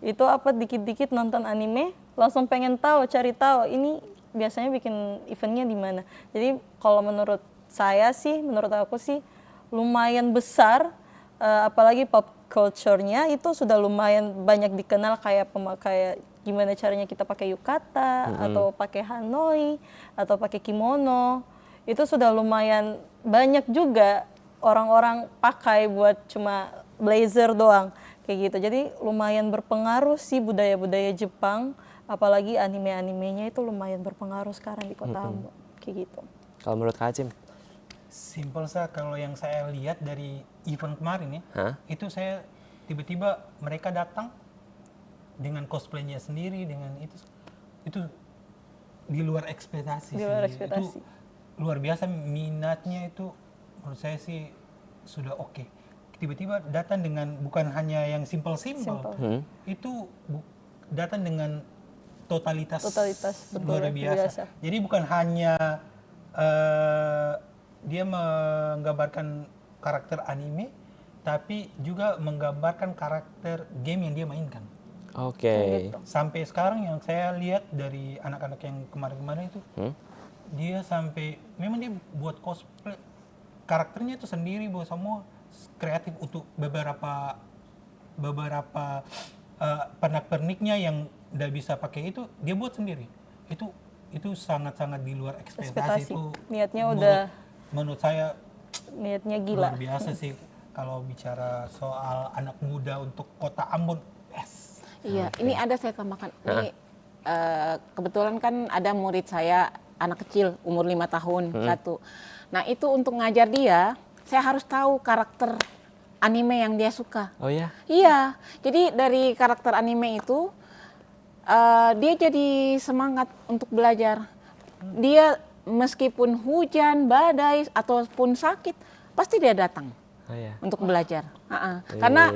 C: itu dikit-dikit nonton anime langsung pengen tahu, cari tahu ini biasanya bikin eventnya di mana. Jadi kalau menurut aku sih lumayan besar, apalagi pop culture-nya itu sudah lumayan banyak dikenal kayak gimana caranya kita pakai yukata atau pakai hanoi atau pakai kimono. Itu sudah lumayan banyak juga orang-orang pakai buat cuma blazer doang kayak gitu. Jadi lumayan berpengaruh sih budaya-budaya Jepang, apalagi anime-animenya itu lumayan berpengaruh sekarang di kota Ambon kayak gitu.
D: Kalau menurut Kak Acim?
B: Simpel sah, kalau yang saya lihat dari event kemarin ya, itu saya tiba-tiba mereka datang dengan cosplaynya sendiri, dengan itu di luar ekspektasi.
C: Di luar
B: sih.
C: ekspektasi.
B: Itu luar biasa minatnya itu menurut saya sih sudah oke. Tiba-tiba datang dengan bukan hanya yang simple-simple, itu datang dengan totalitas luar
C: betul,
B: biasa. Jadi bukan hanya dia menggambarkan karakter anime, tapi juga menggambarkan karakter game yang dia mainkan.
D: Oke.
B: Sampai sekarang yang saya lihat dari anak-anak yang kemarin-kemarin itu, dia sampai memang dia buat cosplay karakternya itu sendiri, buat semua kreatif untuk beberapa pernak-perniknya yang udah bisa pakai itu dia buat sendiri. Itu sangat-sangat di luar ekspektasi. Itu
C: Niatnya udah
B: menurut saya
C: niatnya gila.
B: luar biasa sih kalau bicara soal anak muda untuk kota Ambon. Yes.
A: Iya, ini ada saya tambahkan. Ini kebetulan kan ada murid saya anak kecil umur 5 tahun satu. Nah itu untuk ngajar dia, saya harus tahu karakter anime yang dia suka.
D: Oh ya?
A: Iya, jadi dari karakter anime itu dia jadi semangat untuk belajar. Dia meskipun hujan, badai ataupun sakit, pasti dia datang untuk belajar. Karena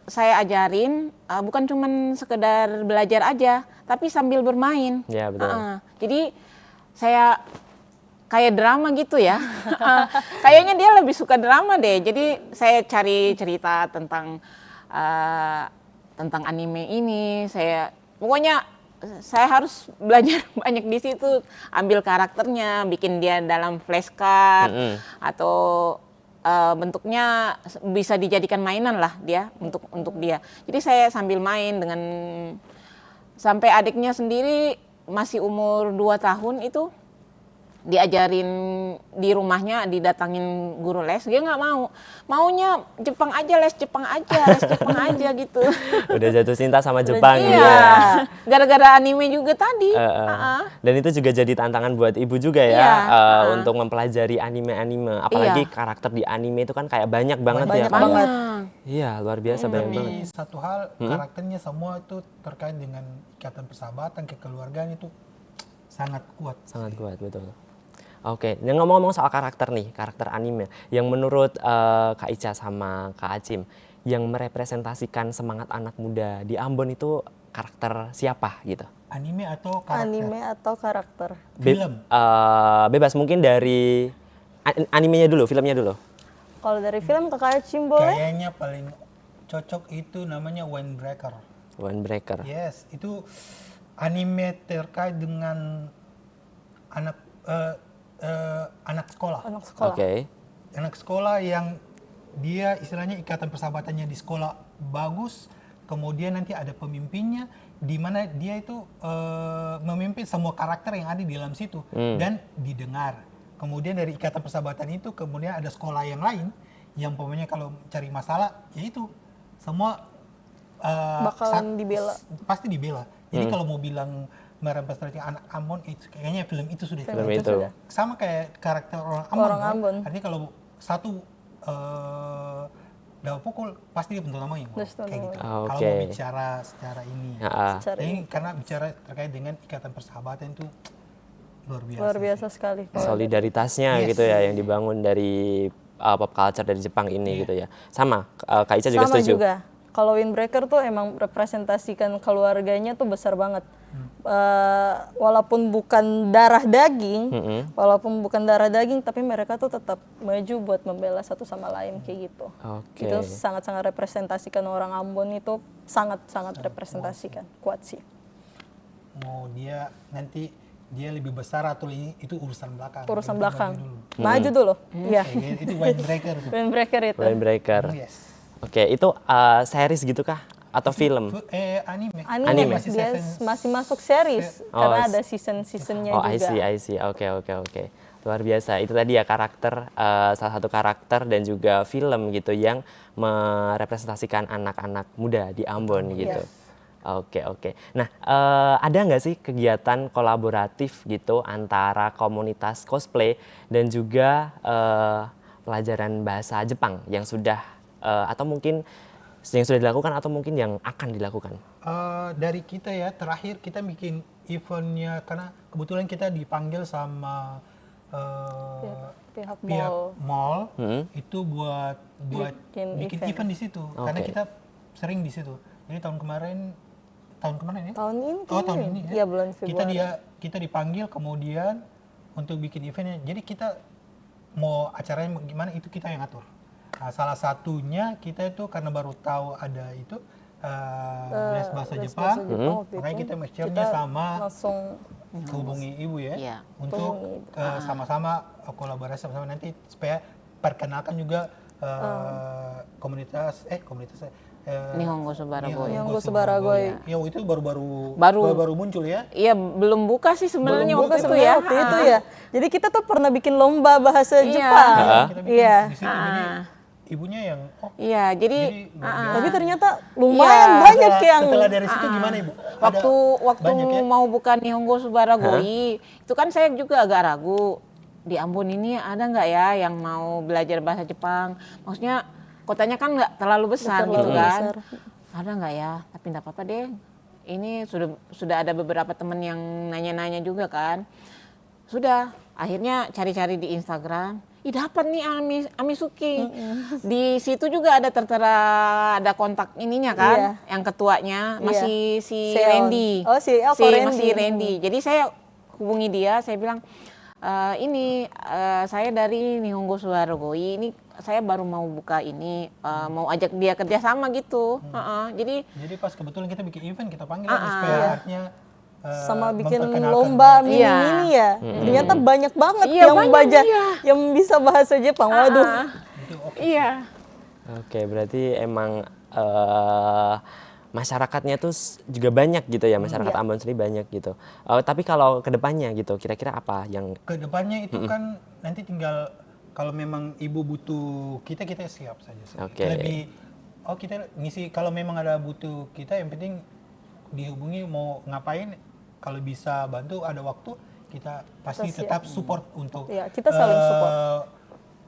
A: saya ajarin bukan cuma sekedar belajar aja, tapi sambil bermain.
D: Ya betul.
A: Jadi saya kayak drama gitu ya. Kayaknya dia lebih suka drama deh. Jadi saya cari cerita tentang anime ini. Pokoknya saya harus belajar banyak di situ, ambil karakternya, bikin dia dalam flashcard atau bentuknya bisa dijadikan mainan lah dia untuk dia. Jadi saya sambil main sampai adiknya sendiri masih umur 2 tahun itu diajarin di rumahnya, didatangin guru les, dia nggak maunya Jepang aja, les Jepang aja gitu.
D: Udah jatuh cinta sama Jepang gitu
A: Iya,
D: ya.
A: gara-gara anime juga tadi.
D: Dan itu juga jadi tantangan buat ibu juga ya,
A: Iya,
D: untuk mempelajari anime-anime. Apalagi
A: Iya.
D: karakter di anime itu kan kayak banyak banget
C: Banyak
D: ya. Kan?
C: banget.
D: Iya, luar biasa banyak banget.
B: Tapi satu hal, karakternya semua itu terkait dengan ikatan persahabatan, kekeluargaan itu sangat kuat.
D: Sangat kuat, betul. Oke, yang ngomong-ngomong soal karakter nih, karakter anime, yang menurut Kak Ica sama Kak Acim, yang merepresentasikan semangat anak muda di Ambon itu karakter siapa gitu?
B: Anime atau karakter?
C: Anime atau karakter?
B: Film.
D: Bebas, mungkin dari animenya dulu, filmnya dulu.
C: Kalau dari film Kakak Acim boleh?
B: Kayaknya paling cocok itu namanya Windbreaker.
D: Windbreaker.
B: Yes, itu anime terkait dengan anak sekolah.
C: Anak sekolah.
D: Oke.
B: Anak sekolah yang dia istilahnya ikatan persahabatannya di sekolah bagus, kemudian nanti ada pemimpinnya di mana dia itu memimpin semua karakter yang ada di dalam situ dan didengar. Kemudian dari ikatan persahabatan itu kemudian ada sekolah yang lain yang pokoknya kalau cari masalah ya itu semua
C: Bakalan dibela.
B: pasti dibela. Jadi kalau mau bilang merepresentasikan anak Ambon itu kayaknya film itu sudah.
D: Film itu.
B: Sama kayak karakter orang Ambon.
C: Orang Ambon.
B: Artinya kalau satu dapat pukul pasti dia bentuk namanya
C: Bentuk
B: kayak gitu.
D: namanya.
B: Kalau
D: Oke.
B: mau bicara secara ini.
C: Secara
B: Ini karena bicara terkait dengan ikatan persahabatan itu luar biasa.
C: luar biasa sekali.
D: Solidaritasnya
B: Yes.
D: gitu ya yang dibangun dari pop culture dari Jepang ini gitu ya. Sama, Kak Ica juga
C: Sama
D: setuju.
C: juga. Kalau Windbreaker tuh emang representasikan keluarganya tuh besar banget. Walaupun bukan darah daging, tapi mereka tuh tetap maju buat membela satu sama lain kayak gitu.
D: Oke.
C: Itu sangat-sangat representasikan orang Ambon itu sangat-sangat representasikan, kuat sih.
B: Mau dia nanti dia lebih besar atau itu urusan belakang.
C: Urusan
B: Yang penting
C: belakang.
B: maju dulu.
C: Maju dulu. Iya.
B: Kayak gitu, itu Windbreaker tuh.
C: Windbreaker itu.
D: Windbreaker.
B: Yes.
D: Oke, itu series gitu kah? Atau film?
B: Anime.
C: Anime.
B: Masih
C: Dia
B: season.
C: masih masuk series
D: Oh,
C: karena ada season-seasonnya
D: Oh,
C: juga.
D: I see. Oke. Luar biasa. Itu tadi ya karakter, salah satu karakter dan juga film gitu yang merepresentasikan anak-anak muda di Ambon gitu. Oke. Nah, ada nggak sih kegiatan kolaboratif gitu antara komunitas cosplay dan juga pelajaran bahasa Jepang yang sudah atau mungkin yang sudah dilakukan atau mungkin yang akan dilakukan?
B: Dari kita ya, terakhir kita bikin eventnya karena kebetulan kita dipanggil sama
C: Pihak
B: pihak
C: mall.
B: mall itu buat
C: Bikin
B: bikin
C: event.
B: event di situ karena
D: Oke.
B: kita sering di situ. Jadi tahun kemarin ya?
C: Tahun ini
B: Tahun ini ya.
C: Iya, bulan Februari.
B: Kita dipanggil kemudian untuk bikin eventnya. Jadi kita mau acaranya gimana itu kita yang atur. Nah, salah satunya kita itu karena baru tahu ada itu les bahasa
C: les
B: Jepang,
C: bahasa Jepang waktu
B: makanya
C: itu.
B: kita share-nya sama
C: langsung
B: hubungi ibu ya,
A: Iya.
B: untuk sama-sama kolaborasi sama nanti supaya perkenalkan juga komunitas
A: Nihongo Subaragoy.
C: Nihongo Subaragoy.
B: Ya itu baru muncul ya.
A: Iya, belum buka sih sebenarnya
B: Belum buka
A: waktu itu ya.
C: waktu itu ya. Jadi kita tuh pernah bikin lomba bahasa
A: Iya.
C: Jepang.
B: Kita bikin
C: Iya.
B: di situ jadi ibunya yang
A: Iya, jadi
B: luar biasa.
C: Tapi ternyata lumayan
A: Iya.
C: banyak yang
B: Setelah dari situ gimana ibu? Ada
A: waktu
B: banyak ya?
A: mau buka Nihongo Subaragoy, itu kan saya juga agak ragu. Di Ambon ini ada nggak ya yang mau belajar bahasa Jepang? Maksudnya kotanya kan nggak terlalu besar
C: Terlalu
A: gitu kan.
C: besar.
A: Ada nggak ya? Tapi nggak apa-apa deh. Ini sudah ada beberapa teman yang nanya-nanya juga kan. Sudah, akhirnya cari-cari di Instagram. Ih, dapat nih Amisuki. Di situ juga tertera ada kontak ininya kan,
C: Iya.
A: yang ketuanya masih si
C: Seon.
A: Randy.
C: Oh, si Randy.
A: Masih Randy. Jadi saya hubungi dia, saya bilang, Saya dari Nihongo Suwarogoi ini saya baru mau buka ini mau ajak dia kerja sama gitu. Jadi
B: pas kebetulan kita bikin event kita panggil supaya artinya
C: sama bikin
B: memperkenalkan
C: lomba
B: mereka.
C: mini-mini ya. Ternyata banyak banget
A: Iya,
C: yang
A: banyak,
C: yang bisa bahasa Jepang. Waduh.
B: Itu oke.
A: iya.
D: Oke, berarti emang masyarakatnya tuh juga banyak gitu ya, masyarakat Ambon sendiri banyak gitu. Tapi kalau kedepannya gitu, kira-kira apa yang
B: Kedepannya itu kan nanti tinggal kalau memang ibu butuh kita siap saja sih.
D: Oke.
B: Kita ngisi kalau memang ada butuh kita yang penting dihubungi mau ngapain, kalau bisa bantu ada waktu kita pasti
C: siap.
B: tetap support untuk
C: Iya, kita saling support.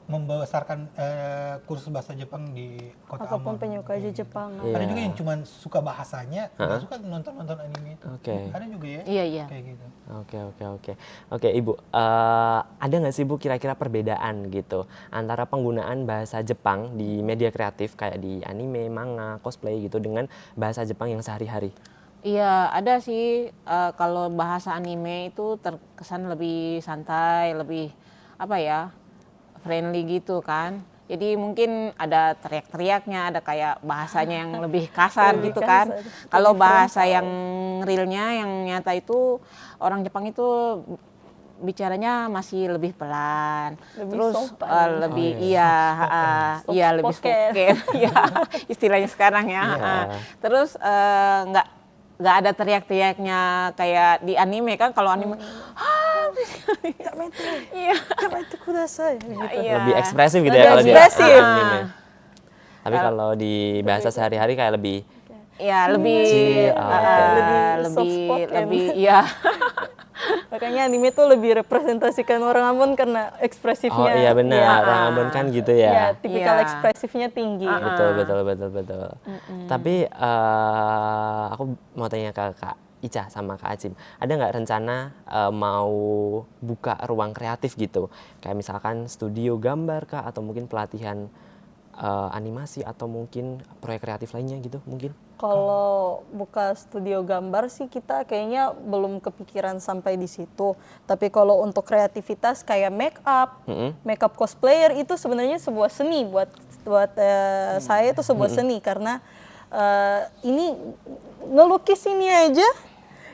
B: membesarkan kursus bahasa Jepang di kota
C: Ataupun
B: Ambon.
C: penyuka aja Jepang.
B: Ada juga yang cuma suka bahasanya, nggak suka nonton anime itu.
D: Oke.
B: Ada juga ya.
A: Iya.
B: Kayak gitu.
D: Oke, Ibu. Ada nggak sih Bu kira-kira perbedaan gitu antara penggunaan bahasa Jepang di media kreatif kayak di anime, manga, cosplay gitu dengan bahasa Jepang yang sehari-hari?
A: Iya, ada sih kalau bahasa anime itu terkesan lebih santai, lebih friendly gitu kan. Jadi mungkin ada teriak-teriaknya, ada kayak bahasanya yang lebih kasar gitu kan. Kalau bahasa yang realnya, yang nyata itu orang Jepang itu bicaranya masih lebih pelan,
C: Lebih
A: terus
C: sopan.
A: lebih
C: Soft
A: lebih
C: spoken.
A: spoken, ya istilahnya sekarang ya. Terus nggak ada teriak-teriaknya kayak di anime kan. Kalau anime iya. Iya.
D: Lebih ekspresif gitu
C: Lebih
D: ya kalau di
C: ekspresif.
D: anime. Tapi kalau di bahasa sehari-hari kayak lebih
A: Ya lebih
D: Chill, oke.
C: Lebih soft spoken.
A: lebih ya.
C: Makanya anime tuh lebih representasikan orang Ambon karena
D: Oh
C: ekspresifnya.
D: iya benar,
C: Iya.
D: orang Ambon kan gitu
C: Iya,
D: ya.
C: tipikal
A: Iya.
C: ekspresifnya tinggi.
D: Betul. Tapi aku mau tanya ke Kak Ica sama Kak Acim, ada nggak rencana mau buka ruang kreatif gitu? Kayak misalkan studio gambar kah, atau mungkin pelatihan animasi, atau mungkin proyek kreatif lainnya gitu mungkin?
C: Kalau buka studio gambar sih kita kayaknya belum kepikiran sampai di situ. Tapi kalau untuk kreativitas kayak make up cosplayer itu sebenarnya sebuah seni buat saya itu sebuah seni karena ini ngelukis ini aja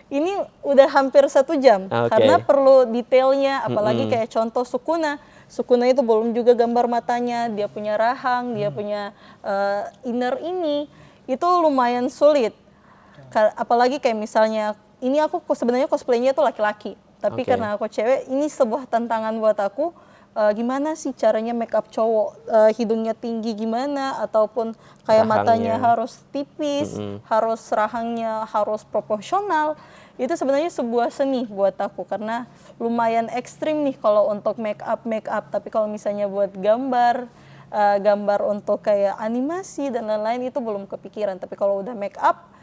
C: ini udah hampir 1 jam karena perlu detailnya, apalagi kayak contoh Sukuna. Sukuna itu belum juga gambar matanya, dia punya rahang, dia punya inner ini. Itu lumayan sulit. Apalagi kayak misalnya, ini aku sebenarnya cosplaynya itu laki-laki. Tapi karena aku cewek, ini sebuah tantangan buat aku. Gimana sih caranya make up cowok, hidungnya tinggi gimana, ataupun kayak matanya harus tipis, harus rahangnya harus proporsional. Itu sebenarnya sebuah seni buat aku karena lumayan ekstrim nih kalau untuk make up. Tapi kalau misalnya buat gambar untuk kayak animasi dan lain-lain itu belum kepikiran. Tapi kalau udah make up,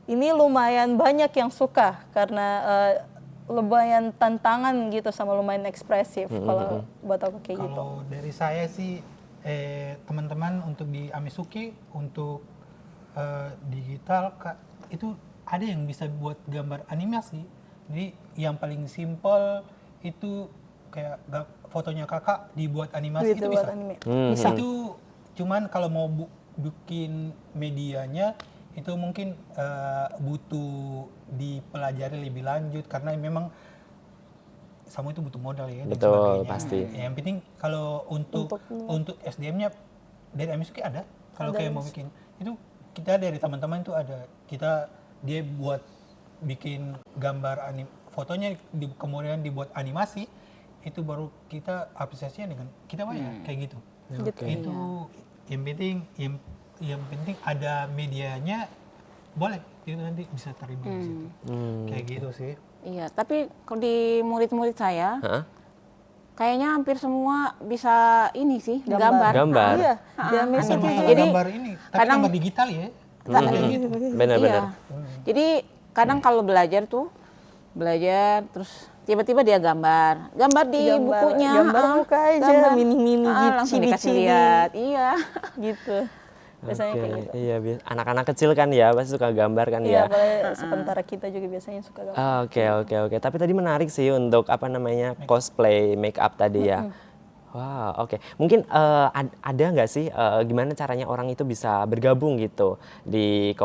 C: ini lumayan banyak yang suka karena lumayan tantangan gitu sama lumayan ekspresif kalau buat aku kayak gitu.
B: Kalau dari saya sih teman-teman untuk di Amisuki untuk digital itu ada yang bisa buat gambar animasi. Jadi yang paling simpel itu kayak fotonya kakak dibuat animasi itu bisa.
C: Bisa.
B: Itu cuman kalau mau bikin medianya itu mungkin butuh dipelajari lebih lanjut karena memang semua itu butuh modal ya.
D: Betul, pasti.
B: Yang penting kalau untuk SDM-nya dari Amisuki ada. Kalau kayak mau bikin itu kita dari teman-teman itu ada, dia buat bikin gambar fotonya kemudian dibuat animasi, itu baru kita apresiasinya dengan kita bayar kayak gitu. Itu yang penting ada medianya, boleh itu nanti bisa terima di situ. Kayak gitu sih.
A: Iya, tapi kalau di murid-murid saya kayaknya hampir semua bisa ini sih gambar.
C: Iya,
A: Jadi
B: gambar ini, tapi gambar digital ya. Kayak gitu.
D: Benar-benar.
A: Jadi kadang kalau belajar terus tiba-tiba dia gambar di bukunya,
C: gambar muka aja, mini-mini
A: langsung dikasih lihat, iya.
C: Gitu. Biasanya kayak
D: Oke,
C: gitu.
D: iya, anak-anak kecil kan ya pasti suka gambar kan
C: Iya,
D: ya.
C: apalagi sementara kita juga biasanya suka gambar.
D: Oke, oke, oke. Tapi tadi menarik sih untuk apa namanya cosplay make up tadi ya. Wah, oke. Mungkin ada nggak sih gimana caranya orang itu bisa bergabung gitu di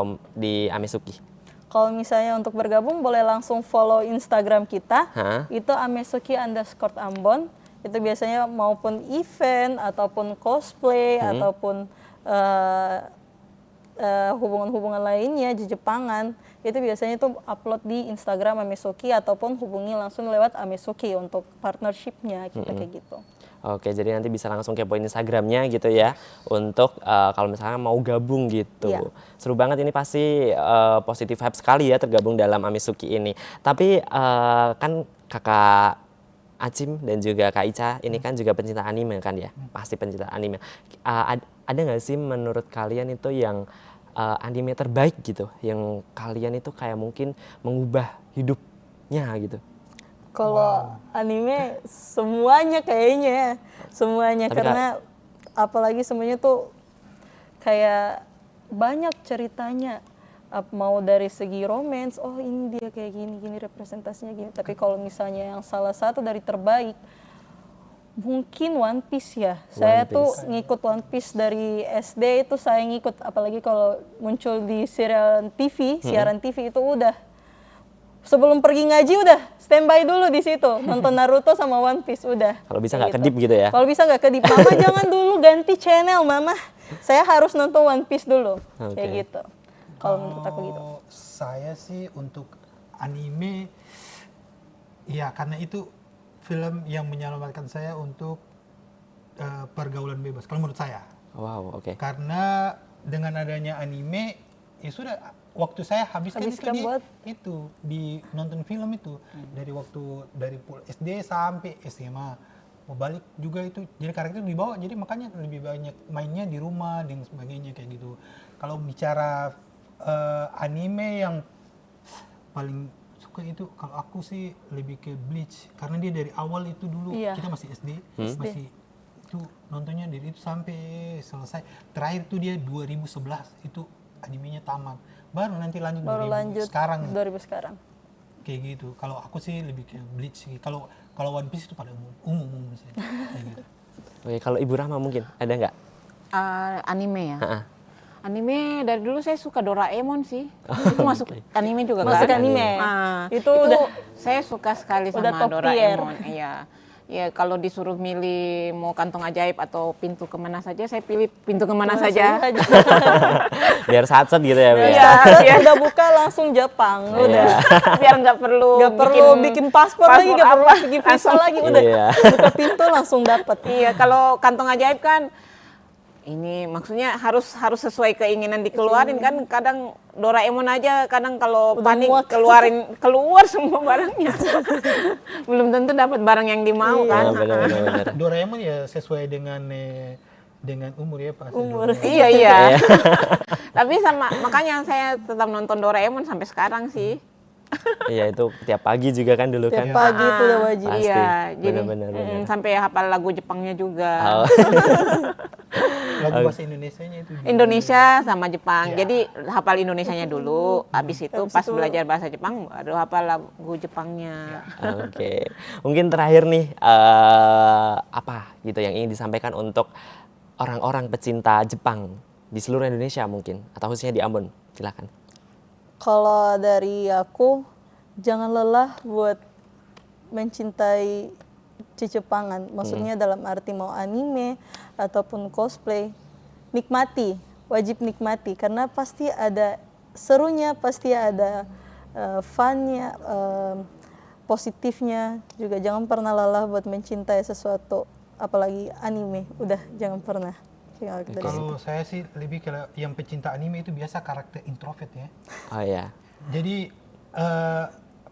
D: Amesuki?
C: Kalau misalnya untuk bergabung boleh langsung follow Instagram kita,
D: Hah?
C: itu amesuki_ambon. Itu biasanya maupun event ataupun cosplay ataupun hubungan-hubungan lainnya di Jepangan, itu biasanya tuh upload di Instagram Amesuki ataupun hubungi langsung lewat Amesuki untuk partnershipnya kita kayak gitu.
D: Oke, jadi nanti bisa langsung kepoin Instagramnya gitu ya, untuk kalau misalnya mau gabung gitu.
C: Iya.
D: Seru banget ini pasti positif vibe sekali ya tergabung dalam Amesuki ini. Tapi kan kakak Acim dan juga Kak Ica ini kan juga pencinta anime kan ya, pasti pencinta anime. Ada nggak sih menurut kalian itu yang anime terbaik gitu, yang kalian itu kayak mungkin mengubah hidupnya gitu?
C: Kalau anime semuanya kayaknya, semuanya
D: Tapi
C: karena apalagi semuanya tuh kayak banyak ceritanya. Mau dari segi romance, oh ini dia kayak gini representasinya gini. Tapi kalau misalnya yang salah satu dari terbaik, mungkin One Piece ya. Saya tuh ngikut One Piece dari SD itu saya ngikut, apalagi kalau muncul di siaran TV itu udah sebelum pergi ngaji udah standby dulu di situ nonton Naruto sama One Piece udah.
D: Kalau bisa
C: Kayak
D: nggak kedip gitu ya?
C: Kalau bisa nggak kedip, Mama jangan dulu ganti channel, Mama. Saya harus nonton One Piece dulu, kayak
D: Oke.
C: gitu. Kalau menurut aku gitu.
B: Saya sih untuk anime, ya karena itu film yang menyelamatkan saya untuk pergaulan bebas. Kalau menurut saya,
D: Wow, oke.
B: karena dengan adanya anime, ya sudah waktu saya habiskan
C: Habiskan buat
B: itu di nonton film itu dari SD sampai SMA. Mau balik juga itu, jadi karakter dibawa, jadi makanya lebih banyak mainnya di rumah dan sebagainya kayak gitu. Kalau bicara anime yang paling suka itu, kalau aku sih lebih ke Bleach, karena dia dari awal itu dulu kita masih SD, masih itu nontonnya dari itu sampai selesai. Terakhir tuh dia 2011 itu animenya tamat, baru nanti lanjut 2000 sekarang
C: 2000 sekarang.
B: Kayak gitu. Kalau aku sih lebih ke Bleach sih. Kalau One Piece itu pada umum sih. Kayak gitu.
D: Oke, kalau Ibu Rahma mungkin ada nggak?
A: Anime ya.
D: Ha-ha.
A: Anime dari dulu saya suka Doraemon sih. Itu masuk anime juga
C: Masuk
A: kan?
C: anime.
A: Itu
C: udah
A: saya suka sekali
C: udah
A: sama
C: top tier.
A: Doraemon. Iya. Ya kalau disuruh milih mau kantong ajaib atau pintu kemana saja, saya pilih pintu kemana saja.
D: Biar satset gitu ya, Bu? ya?
A: Iya, biar
C: Udah buka langsung Jepang, udah.
A: biar nggak perlu
C: Bikin paspor lagi, nggak perlu bikin visa
A: Langsung.
C: lagi, udah.
D: Iya.
C: Buka pintu langsung dapat.
A: Iya, kalau kantong ajaib kan ini maksudnya harus sesuai keinginan dikeluarin kan. Kadang Doraemon aja kadang kalau
C: Udah
A: panik
C: muak.
A: keluar semua barangnya. Belum tentu dapat barang yang dimau kan.
D: Benar-benar.
B: Doraemon ya sesuai dengan umur ya pasti.
C: Umur.
A: Iya iya. Tapi makanya saya tetap nonton Doraemon sampai sekarang sih.
D: Iya, itu tiap pagi juga kan dulu kan.
C: Tiap pagi itu udah wajib.
D: Pasti.
A: Iya, jadi
D: Benar-benar, benar.
A: sampai hafal lagu Jepangnya juga.
D: Oh.
B: Lagu bahasa Indonesianya itu.
A: Indonesia sama Jepang. Jadi hafal Indonesianya dulu, habis itu pas belajar bahasa Jepang baru hafal lagu Jepangnya.
D: Oke, mungkin terakhir nih apa gitu yang ingin disampaikan untuk orang-orang pecinta Jepang di seluruh Indonesia mungkin atau khususnya di Ambon, silakan.
C: Kalau dari aku, jangan lelah buat mencintai Jepangan. Maksudnya dalam arti mau anime ataupun cosplay, nikmati, wajib nikmati. Karena pasti ada serunya, pasti ada funnya, positifnya. Juga jangan pernah lelah buat mencintai sesuatu, apalagi anime. Udah, jangan pernah.
B: Kalau saya sih lebih ke yang pecinta anime itu biasa karakter introvert ya.
D: Oh ya.
B: Jadi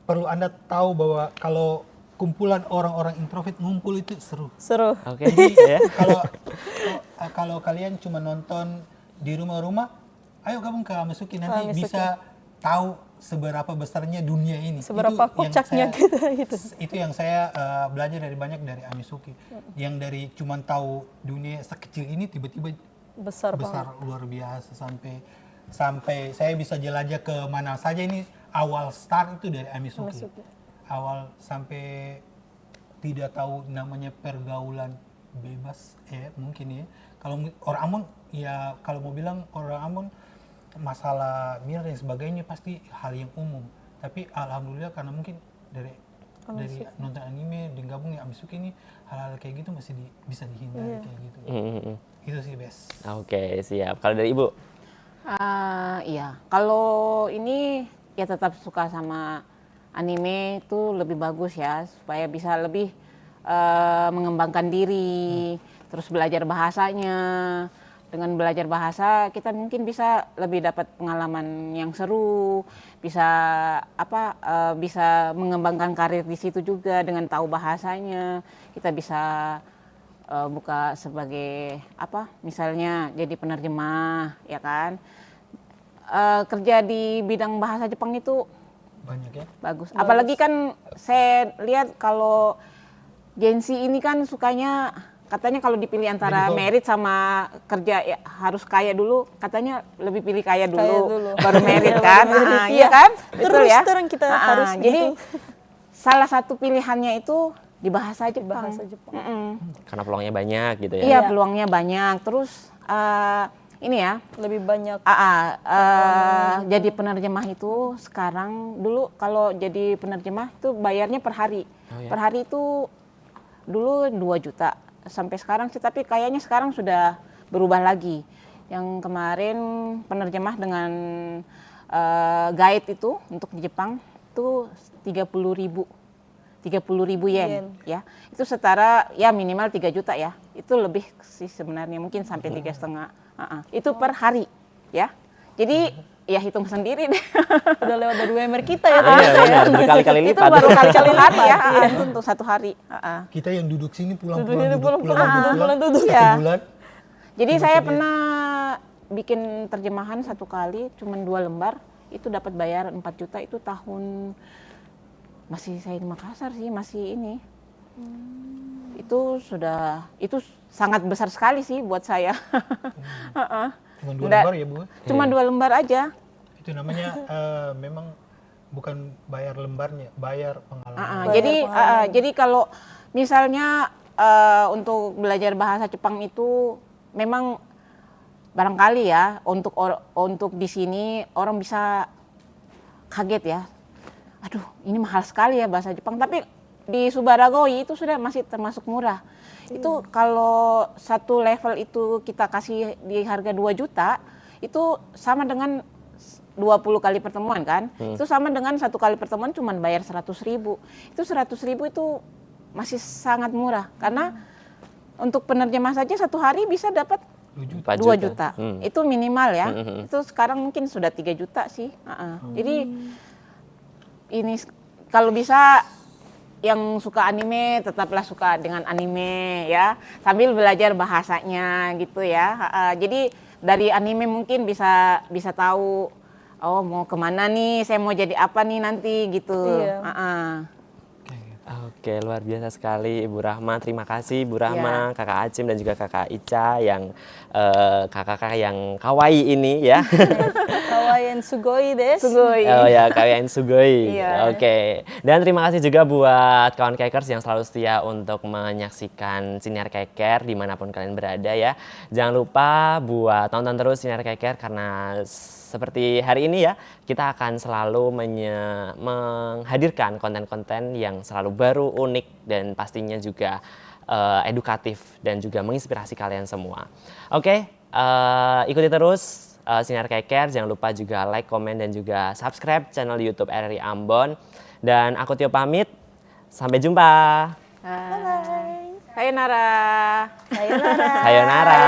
B: perlu Anda tahu bahwa kalau kumpulan orang-orang introvert ngumpul itu seru.
C: Seru.
D: Oke.
B: Jadi
D: Ya.
B: kalau kalian cuma nonton di rumah-rumah, ayo gabung ke Amesuki nanti
C: Amesuki.
B: bisa tahu seberapa besarnya dunia ini.
C: Seberapa
B: Itu yang
C: kocaknya
B: saya-
C: kita itu.
B: Itu yang saya belajar dari banyak dari Amesuki. Yang dari cuman tahu dunia sekecil ini tiba-tiba
C: Besar
B: luar biasa sampai saya bisa jelajah ke mana saja. Ini awal start itu dari Amisuki. Awal sampai tidak tahu namanya pergaulan bebas mungkin ya. Kalau orang Ambon ya, kalau mau bilang orang Ambon masalah miras dan sebagainya pasti hal yang umum. Tapi alhamdulillah karena mungkin dari nonton anime dan gabung ya Amisuki ini, hal-hal kayak gitu masih bisa dihindari kayak gitu. Itu sih best.
D: Oke, siap. Kalau dari Ibu?
A: Iya, kalau ini ya tetap suka sama anime itu lebih bagus ya, supaya bisa lebih mengembangkan diri, terus belajar bahasanya. Dengan belajar bahasa kita mungkin bisa lebih dapat pengalaman yang seru, bisa bisa mengembangkan karir di situ juga dengan tahu bahasanya. Kita bisa buka sebagai misalnya jadi penerjemah, ya kan. Kerja di bidang bahasa Jepang itu
B: Banyak ya.
A: bagus. Apalagi kan saya lihat kalau Gen Z ini kan sukanya, katanya kalau dipilih antara merit sama kerja ya harus kaya dulu, katanya lebih pilih kaya dulu. Baru merit kan. Iya kan? Betul ya.
C: Terus kita harus
A: jadi
C: gitu.
A: salah satu pilihannya itu di bahasa Jepang.
D: Karena peluangnya banyak gitu ya.
A: Iya, peluangnya banyak. Terus ini ya,
C: Lebih banyak.
A: jadi penerjemah itu sekarang, dulu kalau jadi penerjemah itu bayarnya per hari. Per hari itu dulu 2 juta sampai sekarang sih, tapi kayaknya sekarang sudah berubah lagi. Yang kemarin penerjemah dengan guide itu untuk di Jepang itu 30.000 yen ya. Itu setara ya minimal 3 juta ya. Itu lebih sih sebenarnya, mungkin sampai 3,5. Itu per hari ya. Jadi ya hitung sendiri deh.
C: Udah lewat dari UMR kita ya.
D: Iya, benar. Berkali-kali
A: Itu
D: lipat.
A: baru kali-kali hari ya. Itu untuk 1 hari.
B: Kita yang duduk sini pulang
C: Duduk.
A: Iya.
B: bulan.
A: Jadi saya pernah bikin terjemahan 1 kali, cuman 2 lembar, itu dapat bayar 4 juta. Itu tahun masih saya di Makassar sih, masih ini. Itu sangat besar sekali sih buat saya.
B: Cuma 2 lembar ya Bu?
A: Cuma 2 lembar aja.
B: Itu namanya memang bukan bayar lembarnya, bayar pengalaman.
A: Jadi kalau misalnya untuk belajar bahasa Jepang itu memang barangkali ya untuk di sini orang bisa kaget ya. Aduh, ini mahal sekali ya bahasa Jepang. Tapi di Subaragoi itu sudah masih termasuk murah. Itu kalau 1 level itu kita kasih di harga 2 juta, itu sama dengan 20 kali pertemuan kan. Itu sama dengan 1 kali pertemuan cuma bayar 100.000. Itu 100.000 itu masih sangat murah. Karena untuk penerjemah saja 1 hari bisa dapat 2 juta. Itu minimal ya. Itu sekarang mungkin sudah 3 juta sih. Jadi ini kalau bisa yang suka anime tetaplah suka dengan anime ya, sambil belajar bahasanya gitu ya. Jadi dari anime mungkin bisa tahu mau kemana nih, saya mau jadi apa nih nanti gitu.
D: Oke, luar biasa sekali Ibu Rahma. Terima kasih Ibu Rahma, Kakak Acim dan juga Kakak Ica yang kakak-kakak yang kawaii ini ya.
C: Kawaii and sugoi desu.
D: Oh ya, kawaii and sugoi.
A: Iya.
D: Oke. Dan terima kasih juga buat kawan Kekers yang selalu setia untuk menyaksikan Siniar Keker dimanapun kalian berada ya. Jangan lupa buat tonton terus Siniar Keker, karena seperti hari ini ya, kita akan selalu menghadirkan konten-konten yang selalu baru, unik, dan pastinya juga edukatif dan juga menginspirasi kalian semua. Oke, ikuti terus Siniar Keker. Jangan lupa juga like, komen, dan juga subscribe channel YouTube RRI Ambon. Dan aku Tio pamit. Sampai jumpa.
A: Sayonara.
C: Sayonara.
D: Sayonara.